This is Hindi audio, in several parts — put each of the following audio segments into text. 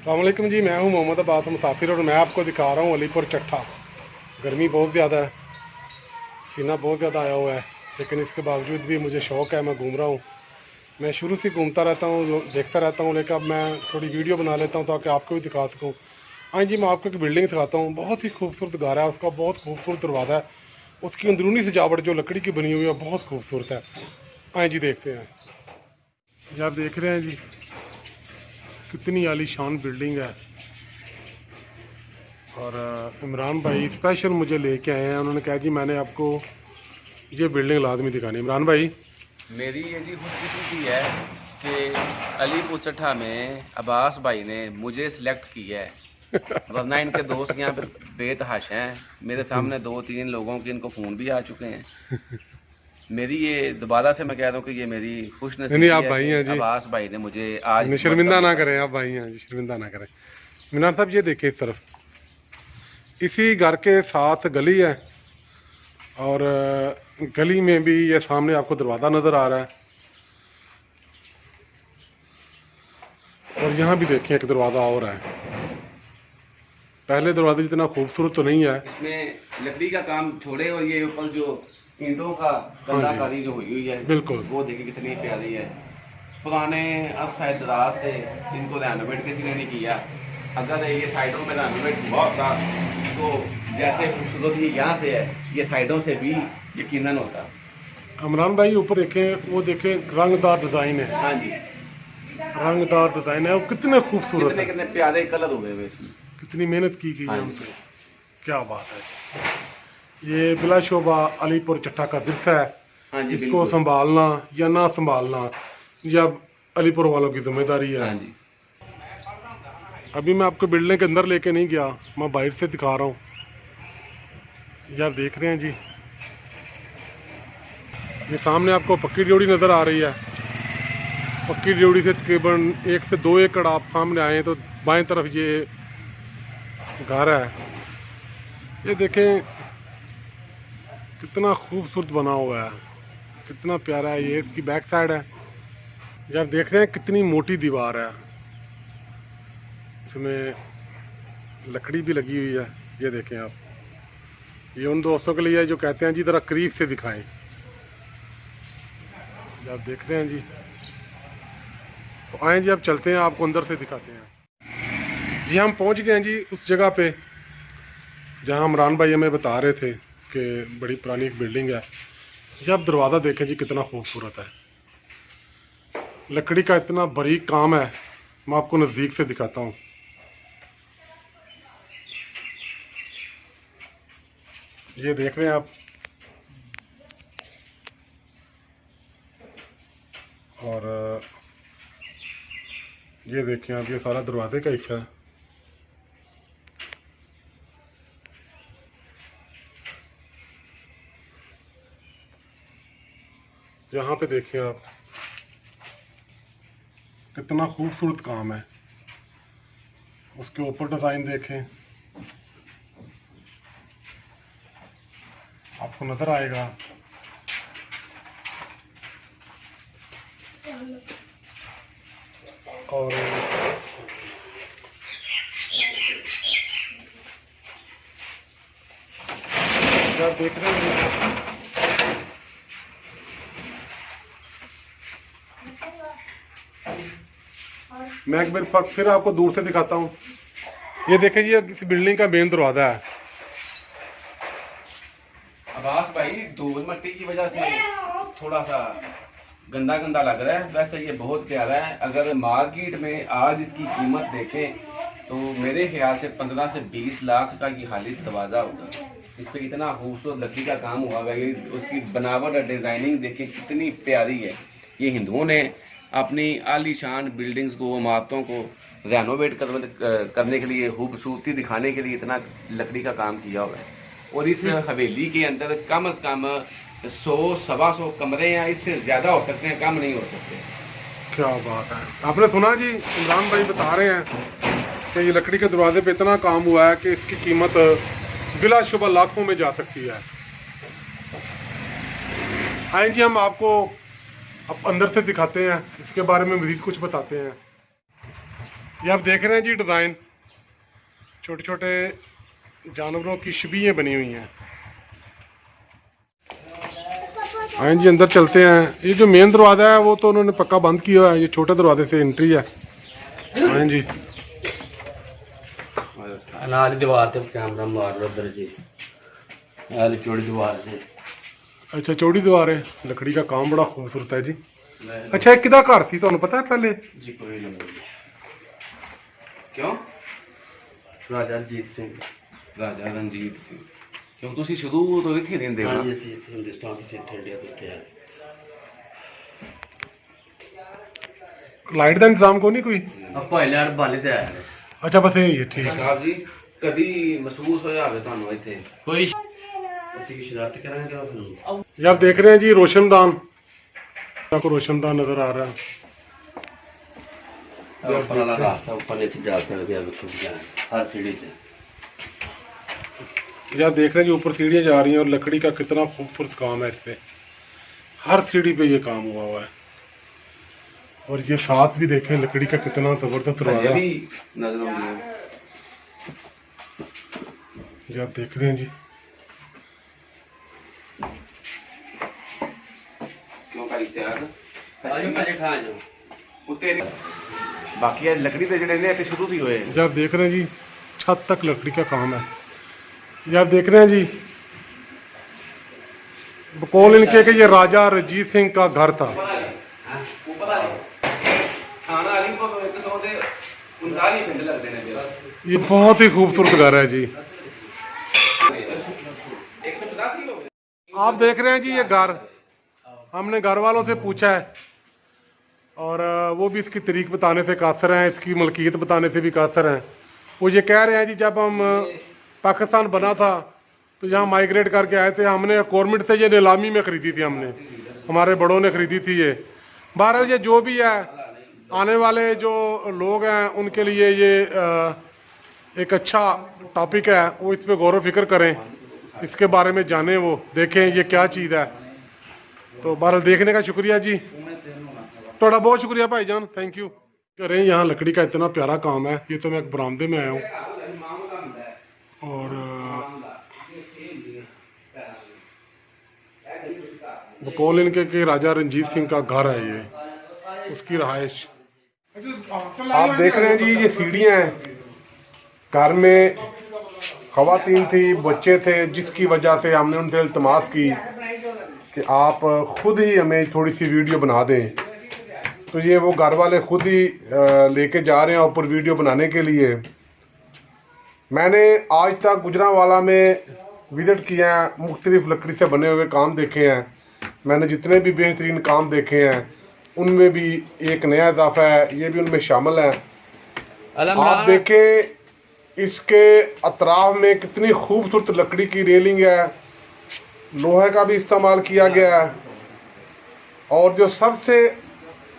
अस्सलामुअलैकुम जी, मैं हूं मोहम्मद अब्बास मुसाफिर और मैं आपको दिखा रहा हूं अलीपुर चट्ठा। गर्मी बहुत ज़्यादा है, सीना बहुत ज़्यादा आया हुआ है, लेकिन इसके बावजूद भी मुझे शौक़ है, मैं घूम रहा हूं। मैं शुरू से घूमता रहता हूं, देखता रहता हूं, लेकिन अब मैं थोड़ी वीडियो बना लेता हूं ताकि आपको भी दिखा सकूँ। हाँ जी, मैं आपको एक बिल्डिंग दिखाता हूँ, बहुत ही खूबसूरत घर है, उसका बहुत खूबसूरत दरवाज़ा है। उसकी अंदरूनी सजावट जो लकड़ी की बनी हुई है बहुत खूबसूरत है। हाँ जी, देखते हैं जी। आप देख रहे हैं जी, कितनी आलीशान बिल्डिंग है। और इमरान भाई स्पेशल मुझे लेके आए हैं, उन्होंने कहा जी मैंने आपको ये बिल्डिंग लाजमी दिखानी। इमरान भाई, मेरी ये जी खुशकिस्मती है कि अलीपुर चट्ठा में अब्बास भाई ने मुझे सिलेक्ट किया है, वरना इनके दोस्त यहाँ पे बेतहाशा हैं। मेरे सामने 2-3 लोगों के इनको फ़ोन भी आ चुके हैं। मेरी ये दोबारा से मैं कह रहा हूँ कि ये मेरी नहीं नहीं, खुशनसीबी आप है भाई कि हैं जी, अब्बास भाई ने मुझे आज इस मरतबा शर्मिंदा ना बुलाया करें, है। आप भाई हैं जी, शर्मिंदा ना करें। इमरान साहब ये देखिए, इस तरफ इसी घर के साथ गली है और गली में भी ये सामने आपको दरवाज़ा नज़र आ रहा है। और यहाँ भी देखें एक दरवाज़ा और है, पहले दरवाजे जितना खूबसूरत तो नहीं है। इसमें लकड़ी का काम छोड़े और ये ऊपर जो ईंटों का हाँ जी, कलाकारी जो हुई हुई है बिल्कुल। वो देखिए कितनी प्यारी है। पुराने अरसा दराज से इनको रेनोवेट किसी ने नहीं किया। अगर ये साइडों में रेनोवेट हुआ होता तो जैसे खूबसूरती यहाँ से है ये साइडों से भी यकीनन होता। इमरान भाई ऊपर देखें, वो देखें, रंगदार डिज़ाइन है, हाँ जी, रंगदार डिज़ाइन है, वो कितने खूबसूरत कितने है। कितने प्यारे कलर हुए हुए इसमें। कितनी मेहनत की गई हाँ है जी, उन पे, क्या बात है। ये बिलाशोबा अलीपुर चट्ठा का विरसा है। हाँ जी, इसको बिल्कुल। संभालना या ना संभालना ये अब अलीपुर वालों की जिम्मेदारी है। हाँ जी, अभी मैं आपको बिल्डिंग के अंदर लेके नहीं गया, मैं बाहर से दिखा रहा हूँ। ये आप देख रहे हैं जी, ये सामने आपको पक्की ड्योढ़ी नज़र आ रही है। पक्की ड्योढ़ी से तकरीबन 1 से 2 एकड़ आप सामने आए तो बाएं तरफ ये घर है। ये देखें कितना खूबसूरत बना हुआ है, कितना प्यारा है। ये इसकी बैक साइड है। ये आप देख रहे हैं कितनी मोटी दीवार है, इसमें लकड़ी भी लगी हुई है। ये देखें आप, ये उन दोस्तों के लिए है जो कहते हैं जी ज़रा करीब से दिखाएं। ये आप देख रहे हैं जी, तो आए जी, अब चलते हैं, आपको अंदर से दिखाते हैं जी। हम पहुंच गए हैं जी उस जगह पे जहां इमरान भाई हमें बता रहे थे कि बड़ी पुरानी एक बिल्डिंग है। ये आप दरवाज़ा देखें जी, कितना खूबसूरत है, लकड़ी का इतना बारीक काम है। मैं आपको नज़दीक से दिखाता हूँ। ये देख रहे हैं आप, और ये देखें आप, ये सारा दरवाजे का हिस्सा है। यहाँ पे देखें आप, कितना खूबसूरत काम है। उसके ऊपर डिज़ाइन देखें, आपको नज़र आएगा। और आप देख रहे हैं, मैं एक बार फिर आपको दूर से दिखाता हूँ। ये देखें जी, इस बिल्डिंग का मेन दरवाज़ा है। अब्बास भाई धूल मिट्टी की वजह से थोड़ा सा गंदा गंदा लग रहा है, वैसे ये बहुत प्यारा है। अगर मार्केट में आज इसकी कीमत देखें तो मेरे ख्याल से 15 से 20 लाख का ये खाली दरवाज़ा होगा। इस पर इतना खूबसूरत लकड़ी का काम हुआ है, ये उसकी बनावट और डिज़ाइनिंग देखें कितनी प्यारी है। ये हिंदुओं ने अपनी आलीशान बिल्डिंग्स को, इमारतों को रेनोवेट करने के लिए, खूबसूरती दिखाने के लिए इतना लकड़ी का काम किया हुआ है। और इस हवेली के अंदर कम से कम 100-125 कमरे हैं, इससे ज़्यादा हो सकते हैं, कम नहीं हो सकते। क्या बात है, आपने सुना जी, इमरान भाई बता रहे हैं कि ये लकड़ी के दरवाजे पे इतना काम हुआ है कि इसकी कीमत बिलाशुबा लाखों में जा सकती है। हाँ जी, हम आपको अब अंदर से दिखाते हैं, इसके बारे में मज़ीद कुछ बताते हैं। ये आप देख रहे हैं जी डिज़ाइन, छोटे छोटे जानवरों की शबीहें बनी हुई हैं। हाँ जी, अंदर चलते हैं। ये जो मेन दरवाज़ा है वो तो उन्होंने पक्का बंद किया हुआ है, ये छोटे दरवाजे से एंट्री है। हाँ जी, नाल दीवार ते कैमरा मार लो उधर जी, नाल चौड़ी दीवार से। अच्छा चौड़ी दीवार है, लकड़ी का काम बड़ा खूबसूरत है जी। अच्छा एक किदा घर थी तुहानू पता है पहले? जी कोई नहीं। क्यों? राजा रंजीत सिंह। राजा रंजीत सिंह। क्यों तुसी शुरू तो इत्थे रहंदे हो? हाँ जी, ਅਸੀਂ ਇੱਥੇ ਹਿੰਦੁਸਤਾਨ ਤੋਂ ਇੱਥੇ ਇੰਡੀਆ ਤੋਂ ਇੱਥੇ ਆਏ। लाइट का इंतजाम को नहीं कोई? ਆਪਾਂ ਇਲਾਰ ਬਾਲੇ ਤੇ ਆਏ ਨੇ। अच्छा बस यही है, ठीक है। साहब जी कभी महसूस होया होवे ਤੁਹਾਨੂੰ ਇੱਥੇ? ਕੋਈ ਅਸੀਂ ਕੀ ਸ਼ਰਾਰਤ ਕਰਾਂਗੇ ਉਸ ਨੂੰ। ये आप देख रहे हैं जी रोशनदान, आपको रोशनदान नजर आ रहा है। ऊपर वाला रास्ता ऊपर नहीं से जा सकते अब खुद जाए हर सीढ़ी से। ये आप देख रहे हैं जी ऊपर सीढ़ियाँ जा रही हैं और लकड़ी का कितना खूबसूरत काम है इस पे, हर सीढ़ी पे ये काम हुआ हुआ है। और ये साथ भी देखें लकड़ी का कितना जबरदस्त ये दरवाजा, भी नजर आਉਂਦੀ है। ये आप देख रहे हैं जी। क्यों का इतिहास ਆਜੋ ਭਾਜੀ ਖਾ ਜਾਓ। ਉੱਤੇ ਬਾਕੀ ਇਹ ਲੱਕੜੀ ਦੇ ਜਿਹੜੇ ਨੇ ਇੱਥੇ ਸ਼ੁਰੂ ਤੋਂ ਹੀ ਹੋਏ। ये आप देख रहे हैं जी छत तक लकड़ी का काम है। ये आप देख रहे हैं जी बकौल इनके कि ये राजा रंजीत सिंह का घर था। थाना अलीपुर 100 ਦੇ 39 ਪਿੰਡ ਲੱਗਦੇ ਨੇ ਜਿਹੜਾ। ये बहुत ही खूबसूरत घर है जी। 150 किलो। आप देख रहे हैं जी ये घर, हमने घर वालों से पूछा है और वो भी इसकी तरीक बताने से कासर हैं, इसकी मलकियत बताने से भी कासर हैं। वो ये कह रहे हैं जी जब हम पाकिस्तान बना था तो यहाँ माइग्रेट करके आए थे, हमने गवर्नमेंट से ये नीलामी में ख़रीदी थी, हमने हमारे बड़ों ने ख़रीदी थी ये। बहरहाल ये जो भी है, आने वाले जो लोग हैं उनके लिए ये एक अच्छा टॉपिक है, वो इस पर गौर व फिक्र करें, इसके बारे में जानें, वो देखें ये क्या चीज़ है। तो बहरहाल देखने का शुक्रिया जी, थोड़ा बहुत शुक्रिया भाईजान, थैंक यू। करें यहाँ लकड़ी का इतना प्यारा काम है। ये तो मैं एक बरामदे में आया हूँ और बकौल इनके कि राजा रंजीत सिंह का घर है ये, उसकी रहायश। आप देख रहे हैं जी ये सीढ़ियाँ हैं, घर में खवातीन थी, बच्चे थे, जिसकी वजह से हमने उनसे इल्तमास की कि आप खुद ही हमें थोड़ी सी वीडियो बना दें। तो ये वो घर वाले खुद ही लेके जा रहे हैं ऊपर वीडियो बनाने के लिए। मैंने आज तक गुजरांवाला में विज़िट किया है, मुख्तलिफ लकड़ी से बने हुए काम देखे हैं, मैंने जितने भी बेहतरीन काम देखे हैं उनमें भी एक नया इजाफा है, ये भी उनमें शामिल है। आप देखें इसके अतराफ में कितनी खूबसूरत लकड़ी की रेलिंग है, लोहे का भी इस्तेमाल किया गया है। और जो सबसे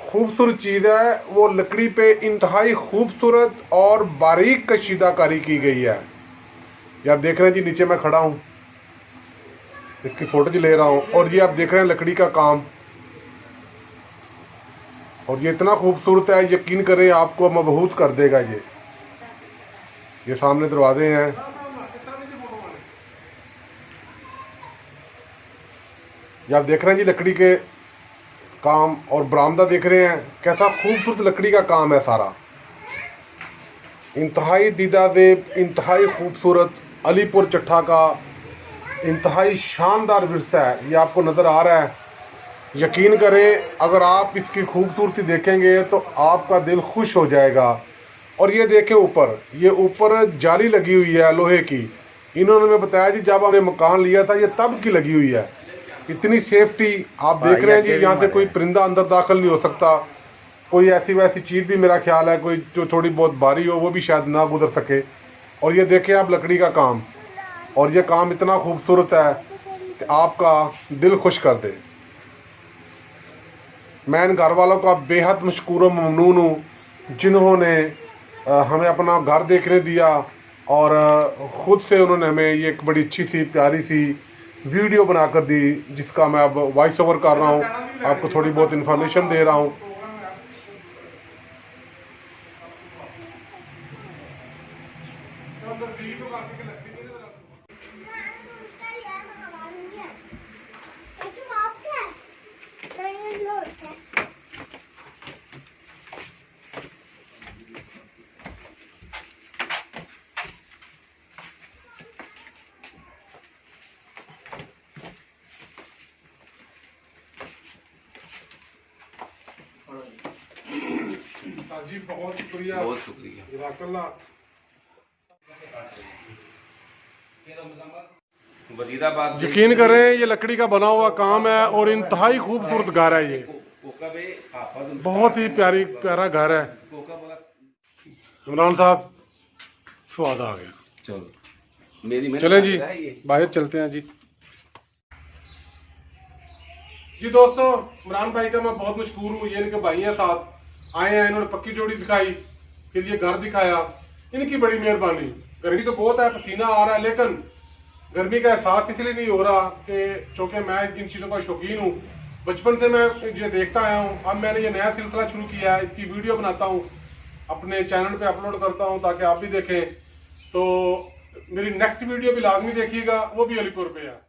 खूबसूरत चीज़ है वो लकड़ी पे इंतहाई खूबसूरत और बारीक कशीदाकारी की गई है। ये आप देख रहे हैं जी, नीचे मैं खड़ा हूँ, इसकी फ़ोटो जी ले रहा हूँ, और ये आप देख रहे हैं लकड़ी का काम, और ये इतना खूबसूरत है, यकीन करें आपको मबहूत कर देगा। ये सामने दरवाजे हैं, ये आप देख रहे हैं जी लकड़ी के काम, और बरामदा देख रहे हैं कैसा खूबसूरत लकड़ी का काम है सारा, इंतहाई दीदाजेब, इंतहाई खूबसूरत, अलीपुर चट्ठा का इंतहाई शानदार विरसा है। ये आपको नज़र आ रहा है, यकीन करें अगर आप इसकी खूबसूरती देखेंगे तो आपका दिल खुश हो जाएगा। और ये देखें ऊपर, ये ऊपर जाली लगी हुई है लोहे की, इन्होंने हमें बताया जी जब हमने मकान लिया था ये तब की लगी हुई है। इतनी सेफ्टी आप देख रहे हैं जी, यहाँ से कोई परिंदा अंदर दाखिल नहीं हो सकता, कोई ऐसी वैसी चीज़ भी मेरा ख्याल है कोई जो थोड़ी बहुत भारी हो वो भी शायद ना गुजर सके। और ये देखें आप लकड़ी का काम, और ये काम इतना खूबसूरत है कि आपका दिल खुश कर दे। मैं इन घर वालों का बेहद मशकूर व ममनून हूँ जिन्होंने हमें अपना घर देखने दिया, और ख़ुद से उन्होंने हमें ये एक बड़ी अच्छी सी प्यारी सी वीडियो बनाकर दी, जिसका मैं अब वॉइस ओवर कर रहा हूँ, आपको थोड़ी बहुत इन्फॉर्मेशन दे रहा हूँ। अंदर दी तो काफी के लगती नहीं जरा। हाँ जी, बहुत शुक्रिया, बहुत शुक्रिया। जज़ाकल्लाह। वजीराबाद यकीन करें ये लकड़ी का बना हुआ काम है और इंतहाई खूबसूरत घर है ये, बहुत ही प्यारा घर है। इमरान साहब स्वाद आ गया। चलो मेरी चलें जी, बाहर चलते हैं जी। जी दोस्तों, इमरान भाई का मैं बहुत मशहूर हूँ। ये इनके भाई हैं साथ आए हैं, इन्होंने पक्की जोड़ी दिखाई, फिर ये घर दिखाया, इनकी बड़ी मेहरबानी। गर्मी तो बहुत है, पसीना आ रहा है, लेकिन गर्मी का एहसास इसलिए नहीं हो रहा कि चूँकि मैं इन चीज़ों का शौकीन हूँ, बचपन से मैं ये देखता आया हूँ। अब मैंने ये नया सिलसिला शुरू किया है, इसकी वीडियो बनाता हूँ, अपने चैनल पे अपलोड करता हूँ ताकि आप भी देखें। तो मेरी नेक्स्ट वीडियो भी लाजमी देखिएगा, वो भी अलीपुर पे है।